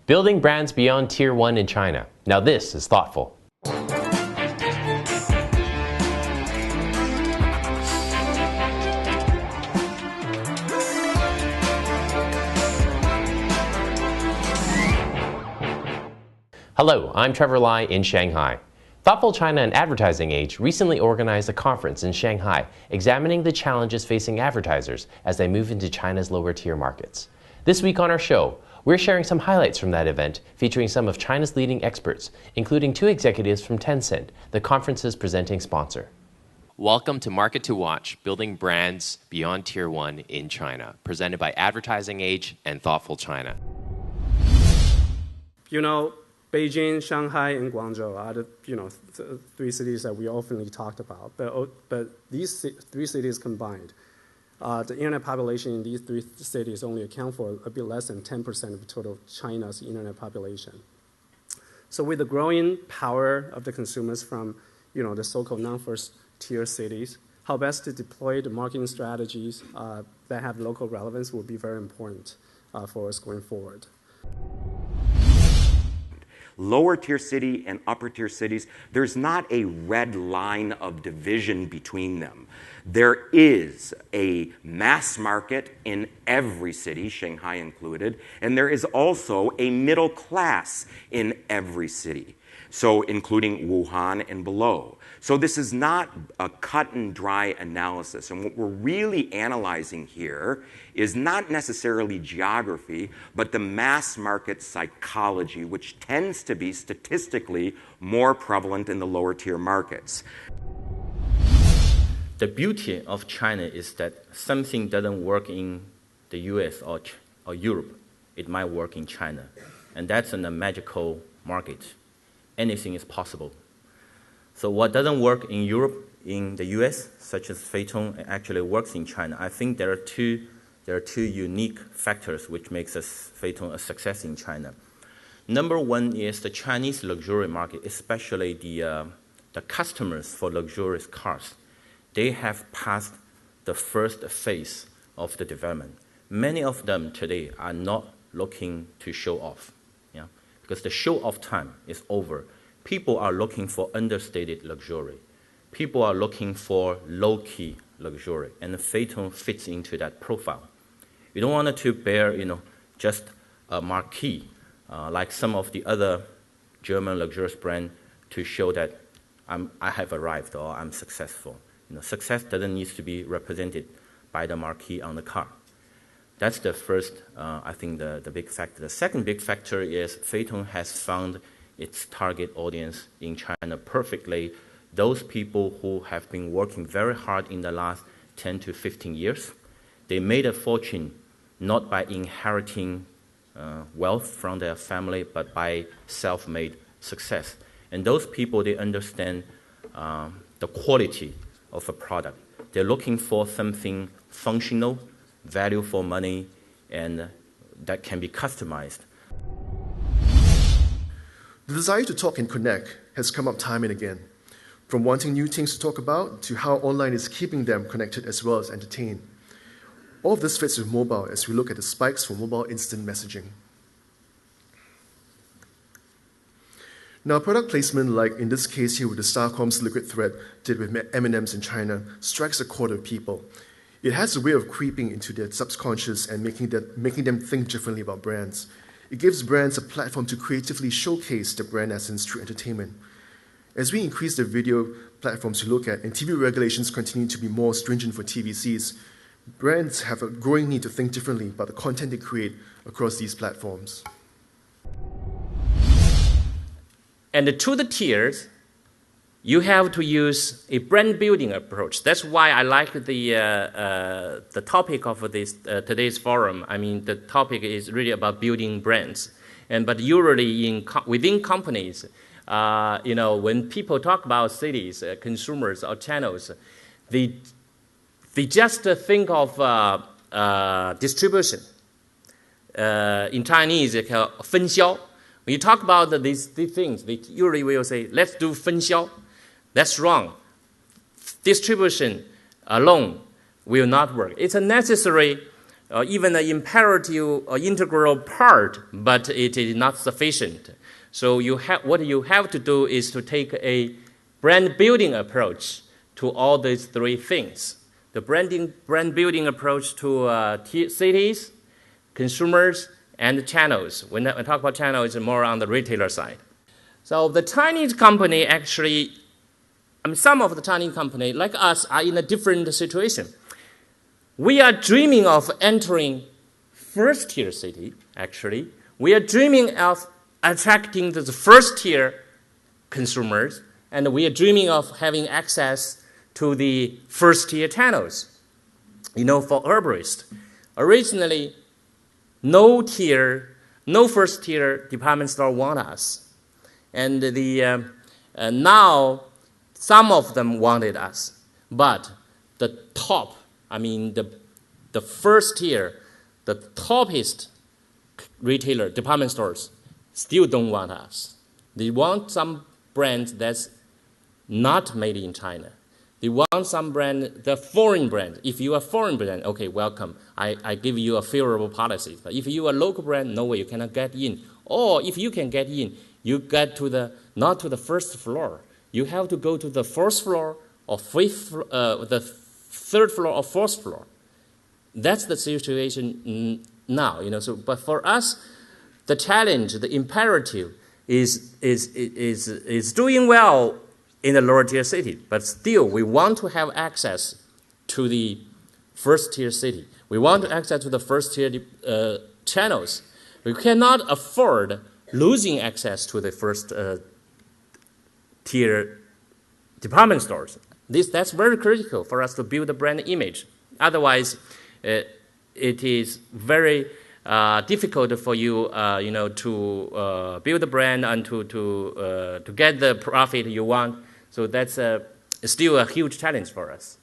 Building brands beyond Tier 1 in China. Now this is thoughtful. Hello, I'm Trevor Lai in Shanghai. Thoughtful China and Advertising Age recently organized a conference in Shanghai examining the challenges facing advertisers as they move into China's lower tier markets. This week on our show, we're sharing some highlights from that event featuring some of China's leading experts, including 2 executives from Tencent, the conference's presenting sponsor. Welcome to Market to Watch, Building Brands Beyond Tier 1 in China, presented by Advertising Age and Thoughtful China. You know, Beijing, Shanghai, and Guangzhou are the 3 cities that we often talked about. But these 3 cities combined, the internet population in these 3 cities only account for a bit less than 10% of total China's internet population. So with the growing power of the consumers from the so-called non-first tier cities, how best to deploy the marketing strategies that have local relevance will be very important for us going forward. Lower tier city and upper tier cities, there's not a red line of division between them. There is a mass market in every city, Shanghai included, and there is also a middle class in every city, so including Wuhan and below. So this is not a cut and dry analysis. And what we're really analyzing here is not necessarily geography, but the mass market psychology, which tends to be statistically more prevalent in the lower tier markets. The beauty of China is that something doesn't work in the US or Europe, it might work in China. And that's a magical market. Anything is possible. So what doesn't work in Europe, in the US, such as Phaeton, actually works in China. I think there are two unique factors which makes Phaeton a success in China. Number one is the Chinese luxury market, especially the customers for luxurious cars. They have passed the first phase of the development. Many of them today are not looking to show off, because the show-off time is over. People are looking for understated luxury. People are looking for low-key luxury, and Phaeton fits into that profile. You don't want to bear, just a marquee like some of the other German luxurious brands to show that I have arrived or I'm successful. Success doesn't need to be represented by the marquee on the car. That's the first, I think, the big factor. The second big factor is Phaeton has found its target audience in China perfectly. Those people who have been working very hard in the last 10 to 15 years. They made a fortune not by inheriting wealth from their family, but by self-made success. And those people, they understand the quality of a product. They're looking for something functional, value for money, and that can be customized. The desire to talk and connect has come up time and again, from wanting new things to talk about to how online is keeping them connected as well as entertained. All of this fits with mobile as we look at the spikes for mobile instant messaging. Now, product placement, like in this case here with the Starcom's Liquid Thread did with M&Ms in China, strikes a chord with people. It has a way of creeping into their subconscious and making them think differently about brands. It gives brands a platform to creatively showcase the brand essence through entertainment. As we increase the video platforms to look at and TV regulations continue to be more stringent for TVCs, brands have a growing need to think differently about the content they create across these platforms. And to the tiers, you have to use a brand building approach. That's why I like the topic of this today's forum. I mean, the topic is really about building brands. But usually within companies, when people talk about cities, consumers or channels, they just think of distribution. In Chinese, it's called 分销. When you talk about these things, they usually will say, let's do 分销. That's wrong. Distribution alone will not work. It's a necessary even an imperative or integral part, but it is not sufficient. So what you have to do is to take a brand building approach to all these three things. The brand building approach to cities, consumers, and channels. When I talk about channels, it's more on the retailer side. So the Chinese company actually, some of the Chinese companies, like us, are in a different situation. We are dreaming of entering first-tier city, actually. We are dreaming of attracting the first-tier consumers, and we are dreaming of having access to the first-tier channels. For herbalists, originally, no first-tier department store want us. And now, some of them wanted us. But the top, the first tier, the toppest retailer, department stores, still don't want us. They want some brands that's not made in China. They want some brand, the foreign brand. If you are a foreign brand, okay, welcome. I give you a favorable policy. But if you are a local brand, no way, you cannot get in. Or if you can get in, you get not to the first floor. You have to go to the fourth floor or the third floor or fourth floor. That's the situation now. But for us, the challenge, the imperative is doing well in a lower tier city, but still we want to have access to the first tier city. We want to access to the first tier channels. We cannot afford losing access to the first tier department stores. That's very critical for us to build a brand image. Otherwise, it is very difficult for you, to build a brand and to get the profit you want. So that's still a huge challenge for us.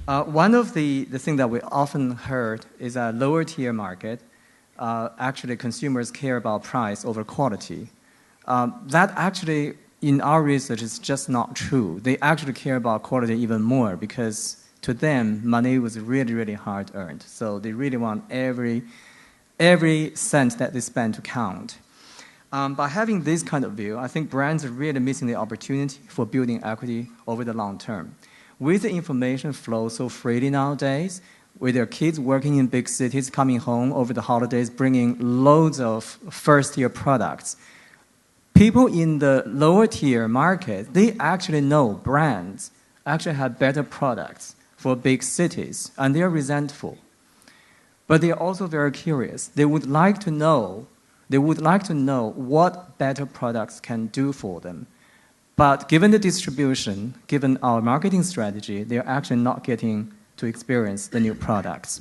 One of the things that we often heard is a lower tier market. Actually, consumers care about price over quality. That actually, in our research, is just not true. They actually care about quality even more because to them, money was really, really hard earned. So they really want every cent that they spend to count. By having this kind of view, I think brands are really missing the opportunity for building equity over the long term. With the information flow so freely nowadays, with their kids working in big cities, coming home over the holidays, bringing loads of first-tier products, people in the lower tier market, they actually know brands actually have better products for big cities, and they are resentful. But they are also very curious. They would like to know what better products can do for them. But given the distribution, given our marketing strategy, they're actually not getting to experience the new products.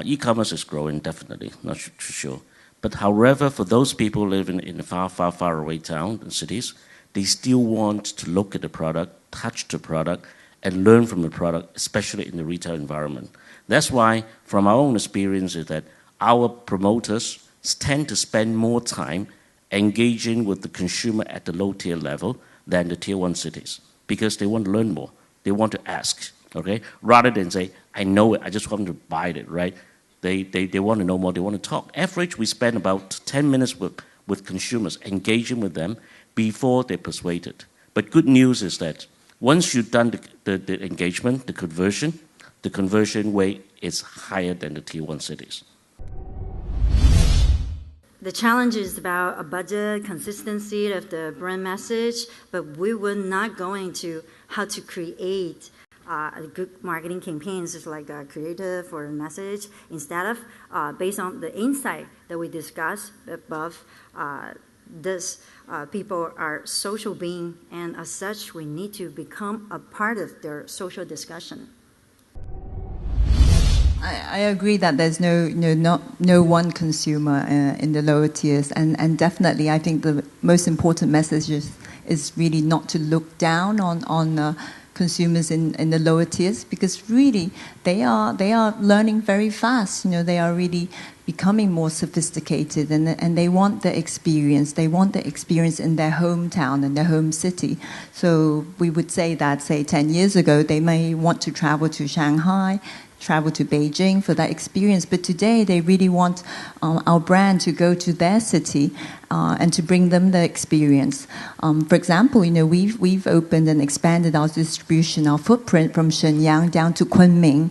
E-commerce is growing, definitely, not sure. But however, for those people living in far, far, far away towns and cities, they still want to look at the product, touch the product, and learn from the product, especially in the retail environment. That's why, from our own experience, is that our promoters tend to spend more time engaging with the consumer at the low-tier level than the tier 1 cities, because they want to learn more. They want to ask, okay? Rather than say, I know it, I just want to buy it, right? They want to know more, they want to talk. Average, we spend about 10 minutes with consumers, engaging with them before they're persuaded. But good news is that once you've done the engagement, the conversion rate is higher than the tier 1 cities. The challenge is about a budget, consistency of the brand message, but we were not going to how to create good marketing campaigns, just like a creative or a message, instead of based on the insight that we discussed above. People are social beings, and as such, we need to become a part of their social discussion. I agree that there's no one consumer in the lower tiers, and definitely I think the most important message is really not to look down on consumers in the lower tiers, because really they are learning very fast. They are really becoming more sophisticated, and they want the experience. They want the experience in their hometown, in their home city. So we would say that, say, 10 years ago, they may want to travel to Shanghai, travel to Beijing for that experience. But today, they really want our brand to go to their city and to bring them the experience. For example, we've opened and expanded our distribution, our footprint from Shenyang down to Kunming.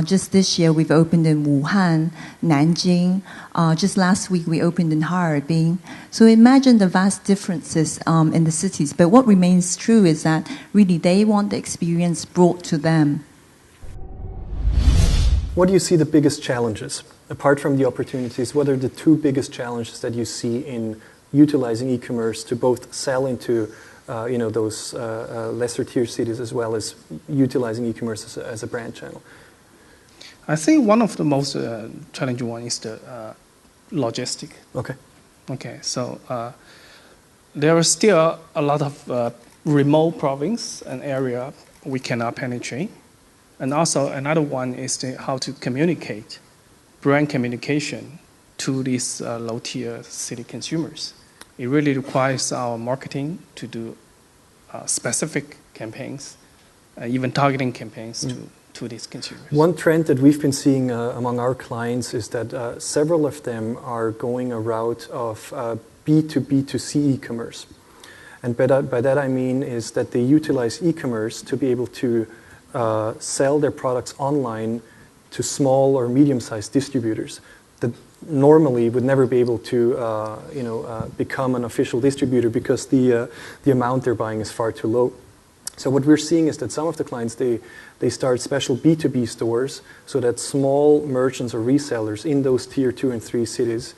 Just this year, we've opened in Wuhan, Nanjing. Just last week, we opened in Harbin. So imagine the vast differences in the cities. But what remains true is that really they want the experience brought to them. What do you see the biggest challenges? Apart from the opportunities, what are the two biggest challenges that you see in utilizing e-commerce to both sell into those lesser tier cities as well as utilizing e-commerce as a brand channel? I think one of the most challenging one is the logistic. Okay. Okay, so there are still a lot of remote province and area we cannot penetrate. And also another one is how to communicate, brand communication to these low-tier city consumers. It really requires our marketing to do specific campaigns, even targeting campaigns to these consumers. One trend that we've been seeing among our clients is that several of them are going a route of B2B2C e-commerce. And by that I mean is that they utilize e-commerce to be able to sell their products online to small or medium-sized distributors that normally would never be able to become an official distributor because the amount they're buying is far too low. So what we're seeing is that some of the clients, they start special B2B stores so that small merchants or resellers in those tier 2 and 3 cities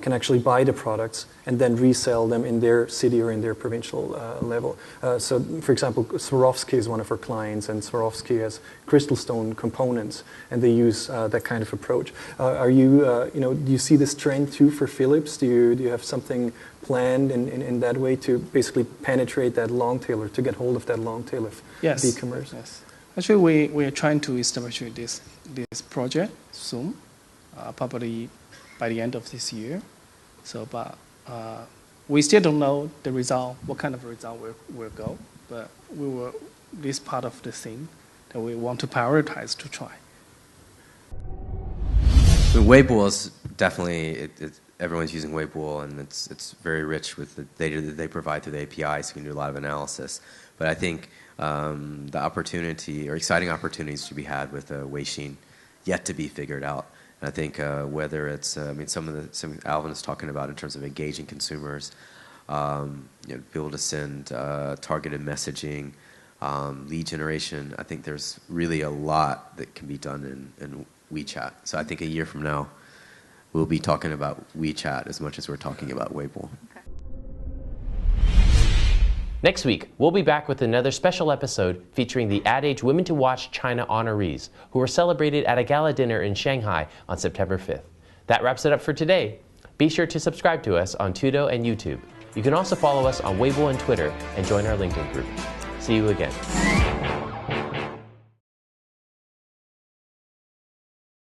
can actually buy the products and then resell them in their city or in their provincial level. So, for example, Swarovski is one of our clients, and Swarovski has crystal stone components, and they use that kind of approach. Do you see this trend too for Philips? Do you have something planned in that way to basically penetrate that long tail or to get hold of that long tail of e-commerce? Yes. Actually, we are trying to establish this project soon, probably by the end of this year. So, but we still don't know the result, what kind of result will go. But this part of the thing that we want to prioritize to try. Weibo is definitely, everyone's using Weibo, and it's very rich with the data that they provide through the APIs. So you can do a lot of analysis. But I think the opportunity, or exciting opportunities to be had with Weixin, yet to be figured out. And I think whether it's, some Alvin is talking about in terms of engaging consumers, be able to send targeted messaging, lead generation. I think there's really a lot that can be done in WeChat. So I think a year from now, we'll be talking about WeChat as much as we're talking about Weibo. Okay. Next week, we'll be back with another special episode featuring the Ad Age Women to Watch China honorees who were celebrated at a gala dinner in Shanghai on September 5th. That wraps it up for today. Be sure to subscribe to us on Tudo and YouTube. You can also follow us on Weibo and Twitter and join our LinkedIn group. See you again.